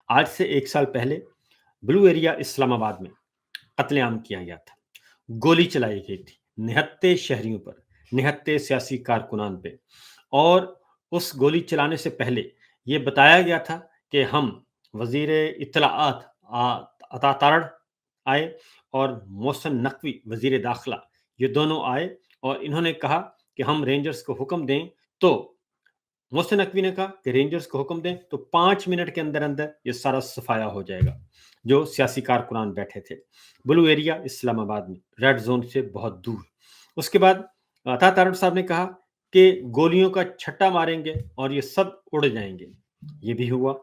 आज से 1 साल पहले ब्लू एरिया इस्लामाबाद में कत्ले आम किया गया था। गोली चलाई गई थी निहत्थे शहरियों पर, निहत्थे सियासी कारकुनान पे। और उस गोली चलाने से पहले ये बताया गया था कि हम वज़ीर इत्तलाआत अता तारड़ आए और मोहसिन नकवी वज़ीर दाखिला, ये दोनों आए और इन्होंने कहा कि हम रेंजर्स को हुक्म दें। तो मोहसिन नकवी ने कहा कि रेंजर्स को हुक्म दें तो 5 मिनट के अंदर अंदर ये सारा सफाया हो जाएगा। जो सियासी कारकुनान बैठे थे ब्लू एरिया इस्लामाबाद में, रेड जोन से बहुत दूर। उसके बाद अता तारड़ साहब ने कहा कि गोलियों का छट्टा मारेंगे और ये सब उड़ जाएंगे। ये भी हुआ।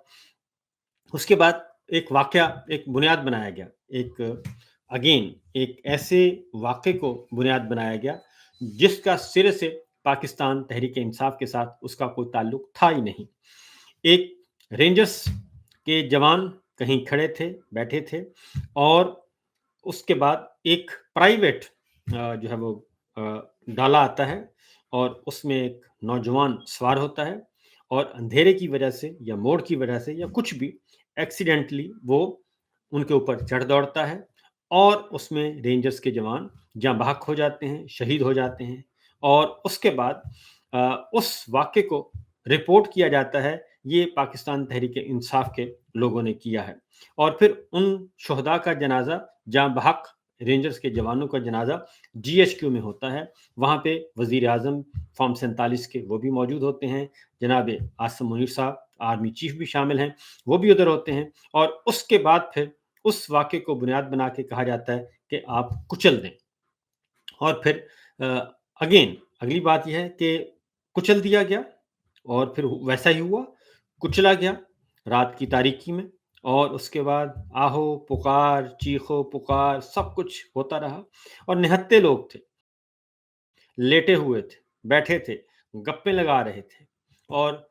उसके बाद एक वाकया, एक बुनियाद बनाया गया, एक ऐसे वाक़े को बुनियाद बनाया गया जिसका सिरे से पाकिस्तान तहरीक इंसाफ के साथ उसका कोई ताल्लुक था ही नहीं। एक रेंजर्स के जवान कहीं खड़े थे, बैठे थे और उसके बाद एक प्राइवेट जो है वो डाला आता है और उसमें एक नौजवान सवार होता है और अंधेरे की वजह से या मोड़ की वजह से या कुछ भी एक्सीडेंटली वो उनके ऊपर चढ़ दौड़ता है और उसमें रेंजर्स के जवान जाँ बहक हो जाते हैं, शहीद हो जाते हैं। और उसके बाद उस वाक़े को रिपोर्ट किया जाता है, ये पाकिस्तान तहरीक इंसाफ के लोगों ने किया है। और फिर उन शुहदा का जनाजा, जाँ बहक रेंजर्स के जवानों का जनाजा जीएचक्यू में होता है। वहाँ पे वज़ीर आज़म फॉर्म 47 के वो भी मौजूद होते हैं, जनाब आसिम मुनीर साहब आर्मी चीफ भी शामिल हैं, वो भी उधर होते हैं। और उसके बाद फिर उस वाक़े को बुनियाद बना के कहा जाता है कि आप कुचल दें। और फिर अगेन अगली बात ये है कि कुचल दिया गया और फिर वैसा ही हुआ, कुचला गया रात की तारीकी में। और उसके बाद आहो, पुकार, चीखो, पुकार सब कुछ होता रहा और निहत्थे लोग थे, लेटे हुए थे, बैठे थे, गप्पे लगा रहे थे और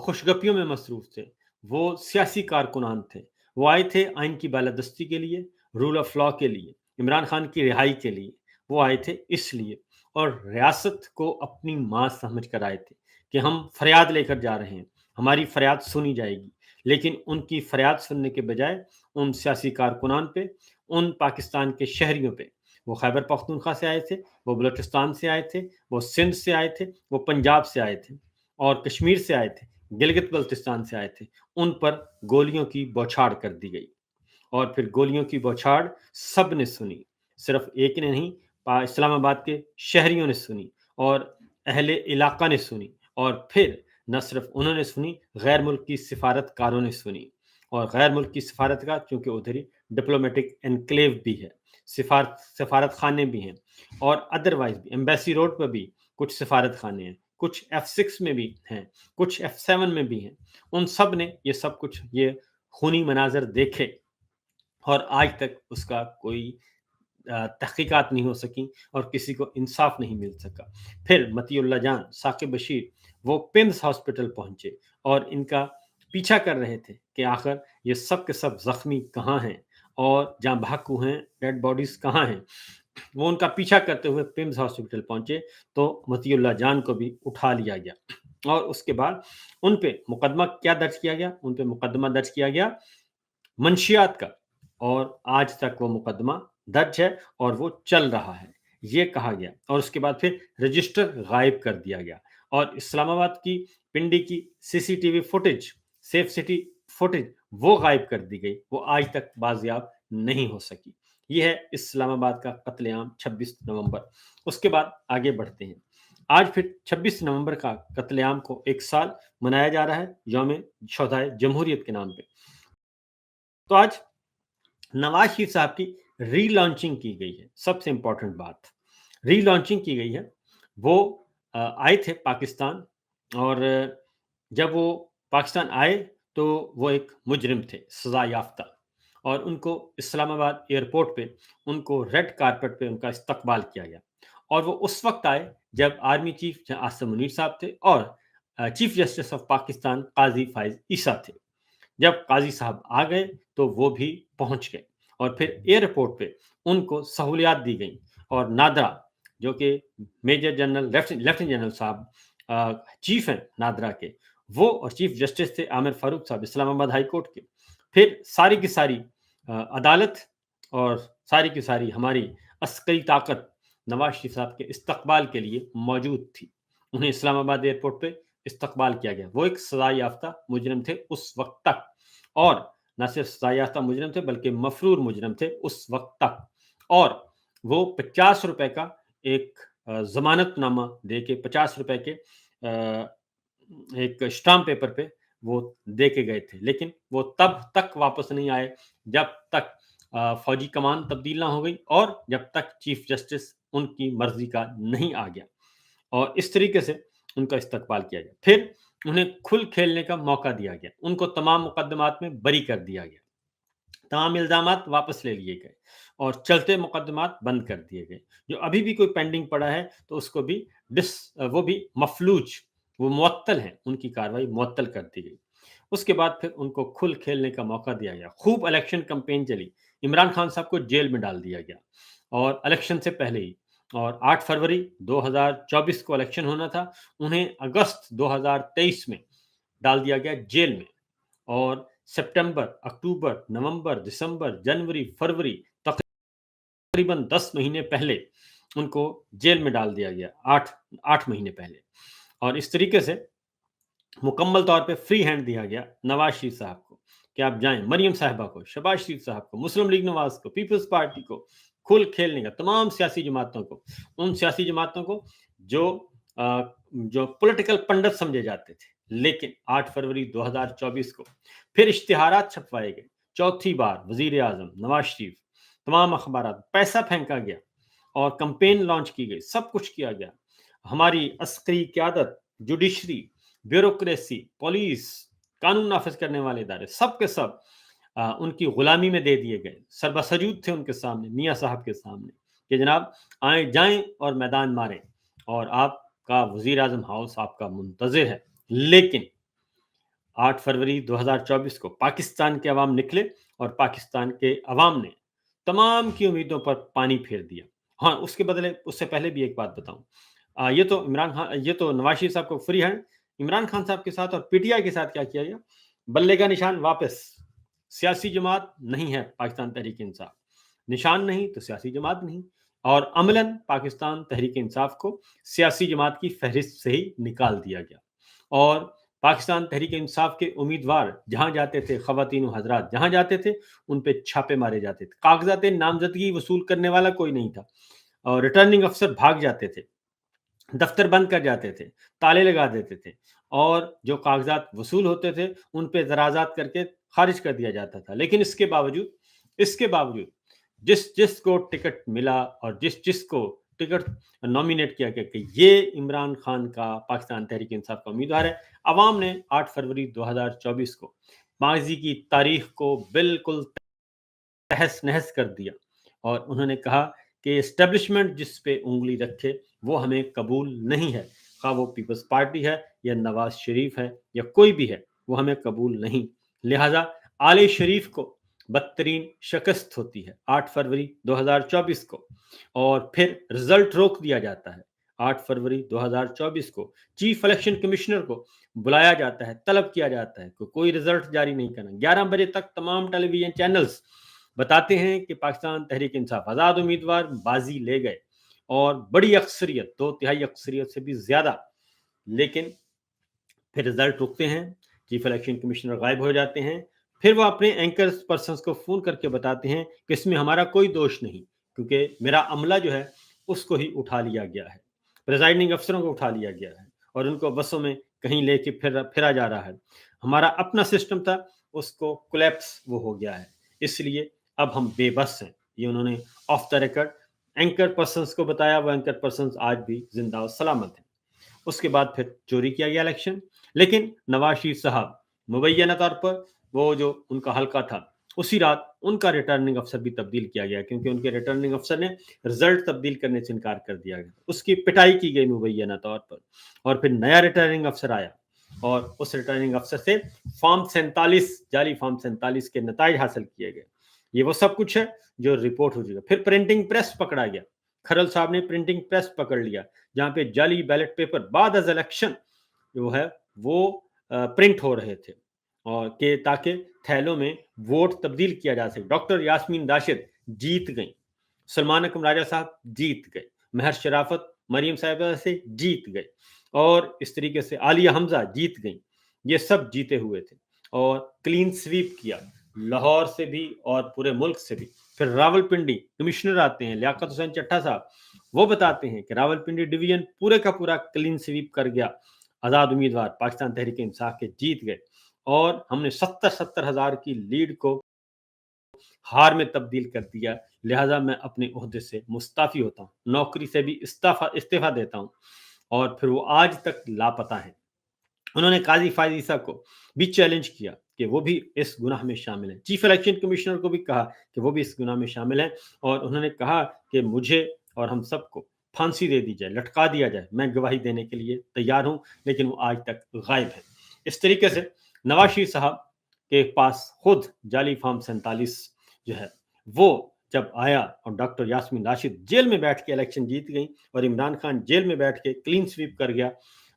खुशगपियों में मसरूफ़ थे। वो सियासी कारकुनान थे। वो आए थे आइन की बालादस्ती के लिए, रूल ऑफ लॉ के लिए, इमरान खान की रिहाई के लिए। वो आए थे इसलिए और रियासत को अपनी माँ समझ कर आए थे कि हम फरियाद लेकर जा रहे हैं, हमारी फरियाद सुनी जाएगी। लेकिन उनकी फरियाद सुनने के बजाय उन सियासी कारकुनान पे, उन पाकिस्तान के शहरियों पे, वो खैबर पख्तूनख्वा से आए थे, वो बलूचिस्तान से आए थे, वो सिंध से आए थे, वो पंजाब से आए थे और कश्मीर से आए थे, गिलगित बल्तिस्तान से आए थे, उन पर गोलियों की बौछार कर दी गई। और फिर गोलियों की बौछार सब ने सुनी, सिर्फ एक ने नहीं, इस्लामाबाद के शहरियों ने सुनी और अहले इलाका ने सुनी। और फिर न सिर्फ उन्होंने सुनी, गैर मुल्क की सिफारतकारों ने सुनी। और गैर मुल्क की सिफारतकार क्योंकि उधर ही डिप्लोमेटिक एनक्लेव भी है, सिफारत खाने भी हैं और अदरवाइज भी एम्बेसी रोड पर भी कुछ सिफारत खाने हैं, कुछ F6 में भी हैं, कुछ F7 में भी हैं। उन सब ने ये सब कुछ, ये खूनी मनाजर देखे और आज तक उसका कोई तहकीकात नहीं हो सकी और किसी को इंसाफ नहीं मिल सका। फिर मतीउल्लाह जान, साकिब बशीर वो पिम्स हॉस्पिटल पहुंचे और इनका पीछा कर रहे थे कि आखिर ये सब के सब जख्मी कहाँ हैं और जहाँ भाकू हैं, डेड बॉडीज कहाँ हैं। वो उनका पीछा करते हुए पिम्स हॉस्पिटल पहुंचे तो मतीउल्लाह जान को भी उठा लिया गया और उसके बाद उन पे मुकदमा क्या दर्ज किया गया, उन पे मुकदमा दर्ज किया गया मंशियात का। और आज तक वो मुकदमा दर्ज है और वो चल रहा है, ये कहा गया। और उसके बाद फिर रजिस्टर गायब कर दिया गया और इस्लामाबाद की पिंडी की CCTV footage, safe city footage वो गायब कर दी गई, वो आज तक बाजियाब नहीं हो सकी। ये है इस्लामाबाद का कत्लेआम 26 नवंबर। उसके बाद आगे बढ़ते हैं। आज फिर 26 नवंबर का कत्लेआम को 1 साल मनाया जा रहा है यौम शोधाए जमहूरियत के नाम पे। तो आज नवाज शरीफ साहब की रीलॉन्चिंग की गई है। सबसे इंपॉर्टेंट बात, रीलॉन्चिंग की गई है। वो आए थे पाकिस्तान और जब वो पाकिस्तान आए तो वो एक मुजरिम थे, सजा याफ्ता। और उनको इस्लामाबाद एयरपोर्ट पे उनको रेड कारपेट पे उनका इस्तकबाल किया गया। और वो उस वक्त आए जब आर्मी चीफ आसिम मुनीर साहब थे और चीफ जस्टिस ऑफ पाकिस्तान काजी फाइज ईसा थे। जब काजी साहब आ गए तो वो भी पहुंच गए और फिर एयरपोर्ट पे उनको सहूलियात दी गई। और नादरा जो कि मेजर जनरल लेफ्टिनेंट जनरल साहब चीफ हैं नादरा के, वो और चीफ जस्टिस थे आमिर फारूक साहब इस्लामाबाद हाई कोर्ट के। फिर सारी की सारी अदालत और सारी की सारी हमारी अस्करी ताकत नवाज शरीफ साहब के इस्तकबाल के लिए मौजूद थी। उन्हें इस्लामाबाद एयरपोर्ट पे इस्तकबाल किया गया। वो एक सजा याफ्ता मुजरिम थे उस वक्त तक, और न सिर्फ सजा याफ्ता मुजरिम थे बल्कि मफरूर मुजरिम थे उस वक्त तक। और वो 50 रुपए का एक जमानतनामा दे के 50 रुपए के एक स्टाम्प पेपर पे वो दे के गए थे, लेकिन वो तब तक वापस नहीं आए जब तक फौजी कमान तब्दील ना हो गई और जब तक चीफ जस्टिस उनकी मर्जी का नहीं आ गया। और इस तरीके से उनका इस्तकबाल किया गया। फिर उन्हें खुल खेलने का मौका दिया गया, उनको तमाम मुकदमात में बरी कर दिया गया, तमाम इल्जामात वापस ले लिए गए और चलते मुकदमात बंद कर दिए गए। जो अभी भी कोई पेंडिंग पड़ा है तो उसको भी वो भी मफलूज, वो मुअत्तल हैं, उनकी कार्रवाई मुअत्तल कर दी गई। उसके बाद फिर उनको खुल खेलने का मौका दिया गया। खूब इलेक्शन कैंपेन चली, इमरान खान साहब को जेल में डाल दिया गया और इलेक्शन से पहले ही। और 8 फरवरी 2024 को इलेक्शन होना था, उन्हें अगस्त 2023 में डाल दिया गया जेल में। और सितंबर, अक्टूबर, नवंबर, दिसंबर, जनवरी, फरवरी, तकरीबन 10 महीने पहले उनको जेल में डाल दिया गया, 8 महीने पहले। और इस तरीके से मुकम्मल तौर पे फ्री हैंड दिया गया नवाज शरीफ साहब को कि आप जाएं, मरियम साहिबा को, शहबाज शरीफ साहब को, मुस्लिम लीग नवाज को, पीपल्स पार्टी को, खुल खेलने का, तमाम सियासी जमातों को, उन सियासी जमातों को जो पॉलिटिकल पंडित समझे जाते थे। लेकिन 8 फरवरी 2024 को फिर इश्तिहारात छपवाए गए, चौथी बार वजीर आजम नवाज शरीफ, तमाम अखबार, पैसा फेंका गया और कंपेन लॉन्च की गई, सब कुछ किया गया। हमारी अस्करी क़यादत, जुडिशरी, ब्यूरोक्रेसी, पुलिस, कानून नाफिज करने वाले इदारे, सब के सब उनकी गुलामी में दे दिए गए। सरबसजूद थे उनके सामने, मियाँ साहब के सामने, कि जनाब आए जाएं और मैदान मारें और आपका वजीर आजम हाउस आपका मुंतजिर है। लेकिन 8 फरवरी 2024 को पाकिस्तान के अवाम निकले और पाकिस्तान के अवाम ने तमाम की उम्मीदों पर पानी फेर दिया। हाँ, उसके बदले, उससे पहले भी एक बात बताऊं, ये तो इमरान खान, ये तो नवाज शरीफ साहब को फ्री हैंड, इमरान खान साहब के साथ और पीटीआई के साथ क्या किया गया, बल्ले का निशान वापस। सियासी जमात नहीं है पाकिस्तान तहरीक इंसाफ, निशान नहीं तो सियासी जमात नहीं, और अमलन पाकिस्तान तहरीक इंसाफ को सियासी जमात की फहरिस्त से ही निकाल दिया गया। और पाकिस्तान तहरीक इंसाफ के उम्मीदवार जहां जाते थे, खवातीन हजरात जहां जाते थे, उन पे छापे मारे जाते थे। कागजात नामजदगी वसूल करने वाला कोई नहीं था और रिटर्निंग अफसर भाग जाते थे, दफ्तर बंद कर जाते थे, ताले लगा देते थे, और जो कागजात वसूल होते थे उन पे एतराज़ात करके खारिज कर दिया जाता था। लेकिन इसके बावजूद जिस जिस को टिकट मिला और जिस जिस को टिकट नॉमिनेट किया गया कि ये इमरान खान का पाकिस्तान तहरीक इंसाफ का उम्मीदवार है, अवाम ने 8 फरवरी 2024 को माजी की तारीख को बिल्कुल तहस नहस कर दिया और उन्होंने कहा कि एस्टेब्लिशमेंट जिस पे उंगली रखे वो हमें कबूल नहीं है, खा वो पीपल्स पार्टी है या नवाज शरीफ है या कोई भी है, वो हमें कबूल नहीं। लिहाजा आले शरीफ को बदतरीन शिकस्त होती है 8 फरवरी 2024 को, और फिर रिजल्ट रोक दिया जाता है। 8 फरवरी 2024 को चीफ इलेक्शन कमिश्नर को बुलाया जाता है, तलब किया जाता है कि कोई रिजल्ट जारी नहीं करना। 11 बजे तक तमाम टेलीविजन चैनल्स बताते हैं कि पाकिस्तान तहरीक इंसाफ आज़ाद उम्मीदवार बाजी ले गए और बड़ी अक्सरियत, 2/3 अक्सरियत से भी ज्यादा। लेकिन फिर रिजल्ट रुकते हैं, चीफ इलेक्शन कमिश्नर गायब हो जाते हैं, फिर वो अपने एंकर पर्सन को फोन करके बताते हैं कि इसमें हमारा कोई दोष नहीं, क्योंकि मेरा अमला जो है उसको ही उठा लिया गया है, प्रिजाइडिंग अफसरों को उठा लिया गया है और उनको बसों में कहीं लेके फिरा जा रहा है। हमारा अपना सिस्टम था, उसको कोलैप्स वो हो गया है, इसलिए अब हम बेबस हैं। ये उन्होंने of the record anchor persons को बताया। वो एंकर पर्सन्स आज भी जिंदा और सलामत हैं। उसके बाद फिर चोरी किया गया इलेक्शन, लेकिन नवाज शरीफ साहब मुबैना तौर पर वो जो उनका हल्का था, उसी रात उनका रिटर्निंग अफसर भी तब्दील किया गया, क्योंकि उनके रिटर्निंग अफसर ने रिजल्ट तब्दील करने से इनकार कर दिया गया। उसकी पिटाई की गई मुबैना तौर पर, और फिर नया रिटर्निंग अफसर आया और उस रिटर्निंग अफसर से फॉर्म 47 जाली फॉर्म 47 के नताइज हासिल किए गए। ये वो सब कुछ है जो रिपोर्ट हो चुका। फिर प्रिंटिंग प्रेस पकड़ा गया, खरल साहब ने प्रिंटिंग प्रेस पकड़ लिया, जहां पे जाली बैलेट पेपर बाद इलेक्शन जो है वो प्रिंट हो रहे थे और के ताकि थैलों में वोट तब्दील किया जा सके। डॉक्टर यास्मीन राशिद जीत गई, सलमान अकरम राजा साहब जीत गए, महर शराफत मरियम साहिबा से जीत गए और इस तरीके से आलिया हमजा जीत गई। ये सब जीते हुए थे और क्लीन स्वीप किया लाहौर से भी और पूरे मुल्क से भी। फिर रावलपिंडी कमिश्नर आते हैं लियाकत हुसैन चट्टा साहब, वो बताते हैं कि रावलपिंडी डिवीजन पूरे का पूरा क्लीन स्वीप कर गया, आज़ाद उम्मीदवार पाकिस्तान तहरीक इंसाफ के जीत गए और हमने 70 हज़ार की लीड को हार में तब्दील कर दिया, लिहाजा मैं अपने ओहदे से मुस्ताफी होता हूँ, नौकरी से भी इस्तीफा देता हूँ। और फिर वो आज तक लापता है। उन्होंने काजी फायद ईसा को भी चैलेंज किया कि वो भी इस गुनाह में शामिल है। चीफ इलेक्शन कमिश्नर को भी कहा कि वो भी इस गुनाह में शामिल है और उन्होंने कहा कि मुझे और हम सबको फांसी दे दी जाए, लटका दिया जाए, मैं गवाही देने के लिए तैयार हूं, लेकिन वो आज तक गायब है। इस तरीके से नवाज शरीफ साहब के पास खुद जाली फॉर्म 47 जो है वो जब आया और डॉक्टर यास्मीन राशिद जेल में बैठ के इलेक्शन जीत गई और इमरान खान जेल में बैठ के क्लीन स्वीप कर गया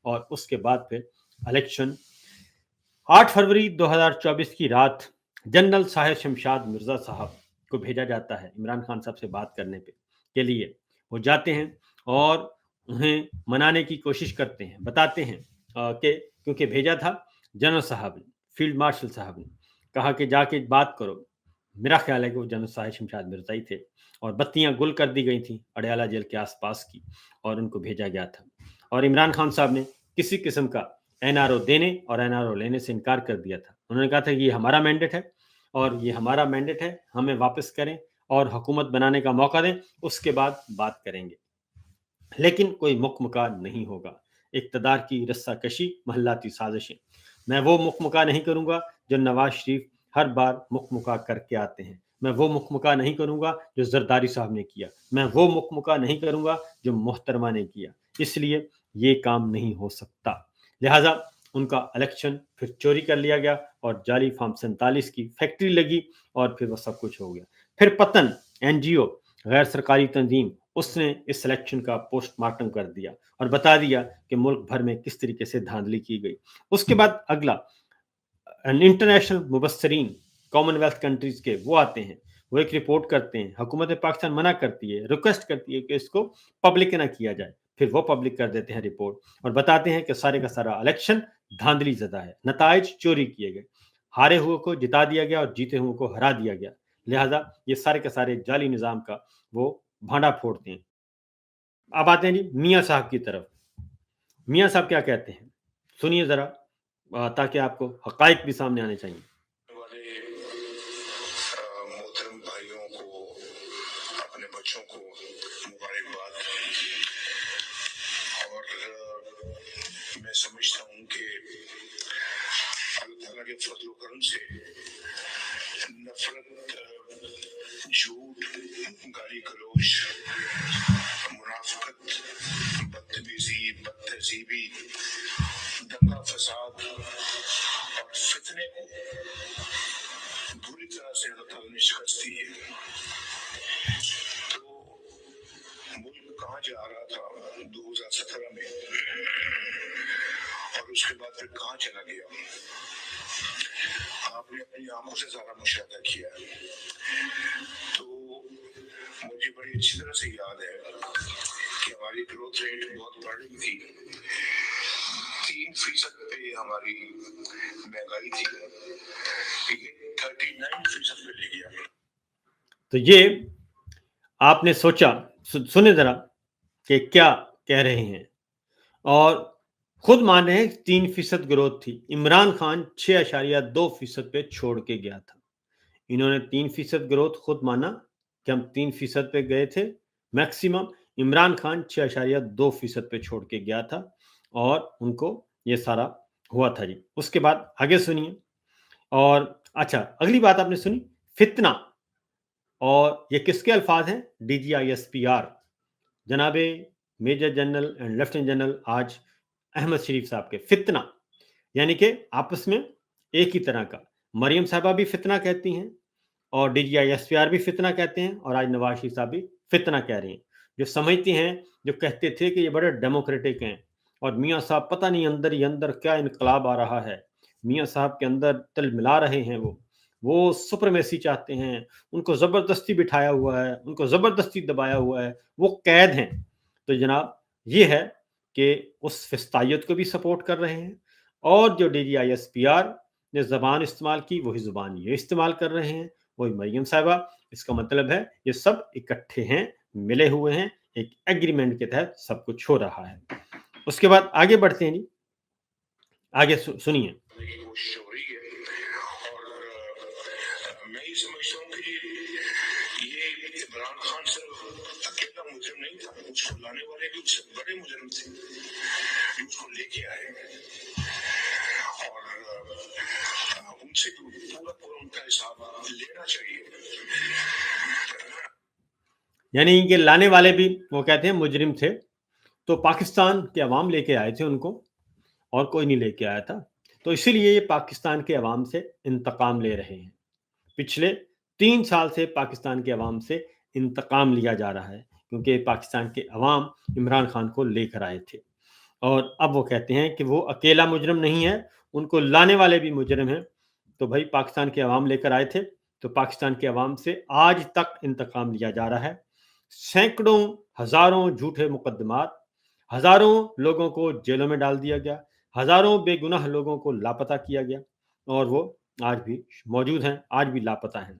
और उसके बाद फिर इलेक्शन 8 फरवरी 2024 की रात जनरल साहिब शमशाद मिर्जा साहब को भेजा जाता है इमरान खान साहब से बात करने के लिए। वो जाते हैं और उन्हें मनाने की कोशिश करते हैं, बताते हैं कि क्योंकि भेजा था जनरल साहब ने, फील्ड मार्शल साहब ने कहा कि जाके बात करो। मेरा ख्याल है कि वो जनरल साहिब शमशाद मिर्जा ही थे और बत्तियां गुल कर दी गई थी अडयाला जेल के आसपास की और उनको भेजा गया था और इमरान खान साहब ने किसी किस्म का एनआरओ देने और एनआरओ लेने से इनकार कर दिया था। उन्होंने कहा था कि ये हमारा मैंडेट है और ये हमारा मैंडेट है, हमें वापस करें और हुकूमत बनाने का मौका दें, उसके बाद बात करेंगे। लेकिन कोई मुकमुका नहीं होगा। इक़्तिदार की रस्साकशी, महल्लाती साजिशें। मैं वो मुकमुका नहीं करूंगा जो नवाज शरीफ हर बार मुकमुका करके आते हैं। मैं वो मुकमुका नहीं करूंगा जो जरदारी साहब ने किया। मैं वो मुकमुका नहीं करूंगा जो मोहतरमा ने किया। इसलिए ये काम नहीं हो सकता। लिहाजा उनका इलेक्शन फिर चोरी कर लिया गया और जाली फॉर्म 47 की फैक्ट्री लगी और फिर वो सब कुछ हो गया। फिर पतन एनजीओ गैर सरकारी तंजीम उसने इस सिलेक्शन का पोस्टमार्टम कर दिया और बता दिया कि मुल्क भर में किस तरीके से धांधली की गई। उसके बाद अगला इंटरनेशनल मुबस्सरीन कॉमनवेल्थ कंट्रीज के वो आते हैं, वो एक रिपोर्ट करते हैं, हुकूमत पाकिस्तान मना करती है, रिक्वेस्ट करती है कि इसको पब्लिक ना किया जाए। फिर वो पब्लिक कर देते हैं रिपोर्ट और बताते हैं कि सारे का सारा इलेक्शन धांधली ज़दा है, नताइज चोरी किए गए, हारे हुए को जिता दिया गया और जीते हुए को हरा दिया गया। लिहाजा ये सारे के सारे जाली निज़ाम का वो भांडा फोड़ते हैं। अब आते हैं जी मियाँ साहब की तरफ। मियाँ साहब क्या कहते हैं, सुनिए ज़रा, ताकि आपको हक़ाइक़ भी सामने आने चाहिए। वाले मोहतरम भाइयों को, अपने बच्चों को मुबारकबाद। और मैं समझता हूँ कि अल्लाह ताला के फजल करम से नफरत, झूठ, गाली गलौज, मुनाफिकत, बदतमीजी, बदतहजीबी, दंगा फसाद और फितने को बुरी तरह से अल्लाह ताला ने शिकस्त दी है। तो मुल्क कहाँ जा रहा था 2017 में और उसके बाद फिर कहाँ चला गया, आपने अपनी आंखों से सारा मुशाहिदा किया। तो मुझे बड़ी अच्छी तरह से याद है कि हमारी ग्रोथ रेट बहुत बढ़ रही थी, 3% पे हमारी महंगाई थी, 39% पे ले गया। तो ये आपने सोचा, सुने जरा कि क्या कह रहे हैं और खुद मान रहे हैं 3% ग्रोथ थी। इमरान खान 6.2% पे छोड़ के गया था। इन्होंने 3% ग्रोथ खुद माना कि हम 3% पे गए थे मैक्सिमम। इमरान खान 6.2% पे छोड़ के गया था और उनको ये सारा हुआ था जी। उसके बाद आगे सुनिए। और अच्छा, अगली बात आपने सुनी फितना, और ये किसके अल्फाज हैं, DGISPR जनाबे major general and lieutenant general आज अहमद शरीफ साहब के। फितना यानी कि आपस में एक ही तरह का, मरियम साहबा भी फितना कहती हैं और DGISPR भी फितना कहते हैं और आज नवाज शरीफ साहब भी फितना कह रहे हैं। जो समझते हैं, जो कहते थे कि ये बड़े डेमोक्रेटिक हैं और मियाँ साहब पता नहीं अंदर ही अंदर क्या इनकलाब आ रहा है मियाँ साहब के अंदर तिल मिला रहे हैं वो सुप्रीमेसी चाहते हैं, उनको ज़बरदस्ती बिठाया हुआ है, उनको ज़बरदस्ती दबाया हुआ है, वो कैद हैं। तो जनाब ये है कि उस फिस्तायत को भी सपोर्ट कर रहे हैं और जो DGISPR ने ज़बान इस्तेमाल की वही ज़ुबान ये इस्तेमाल कर रहे हैं, वही मरियम साहिबा। इसका मतलब है ये सब इकट्ठे हैं, मिले हुए हैं, एक एग्रीमेंट के तहत सब कुछ हो रहा है। उसके बाद आगे बढ़ते हैं जी, आगे सुनिए। की कोशिश हो रही है और मैं ये समझता हूँ कि ये इमरान खान सिर्फ अकेला मुजरिम नहीं था, उसको लाने वाले भी उससे बड़े मुजरिम थे जो उसको लेके आए और उनसे पूरा उनका हिसाब लेना चाहिए। यानी कि लाने वाले भी वो कहते हैं मुजरिम थे, तो पाकिस्तान के अवाम लेके आए थे उनको और कोई नहीं लेके आया था। तो इसीलिए ये पाकिस्तान के अवाम से इंतकाम ले रहे हैं। पिछले 3 साल से पाकिस्तान के अवाम से इंतकाम लिया जा रहा है क्योंकि पाकिस्तान के अवाम इमरान खान को लेकर आए थे और अब वो कहते हैं कि वो अकेला मुजरिम नहीं है, उनको लाने वाले भी मुजरिम हैं। तो भाई पाकिस्तान के अवाम लेकर आए थे, तो पाकिस्तान के अवाम से आज तक इंतकाम लिया जा रहा है। सैकड़ों हज़ारों झूठे मुकदमात, हज़ारों लोगों को जेलों में डाल दिया गया, हज़ारों बेगुनाह लोगों को लापता किया गया और वो आज भी मौजूद हैं, आज भी लापता हैं।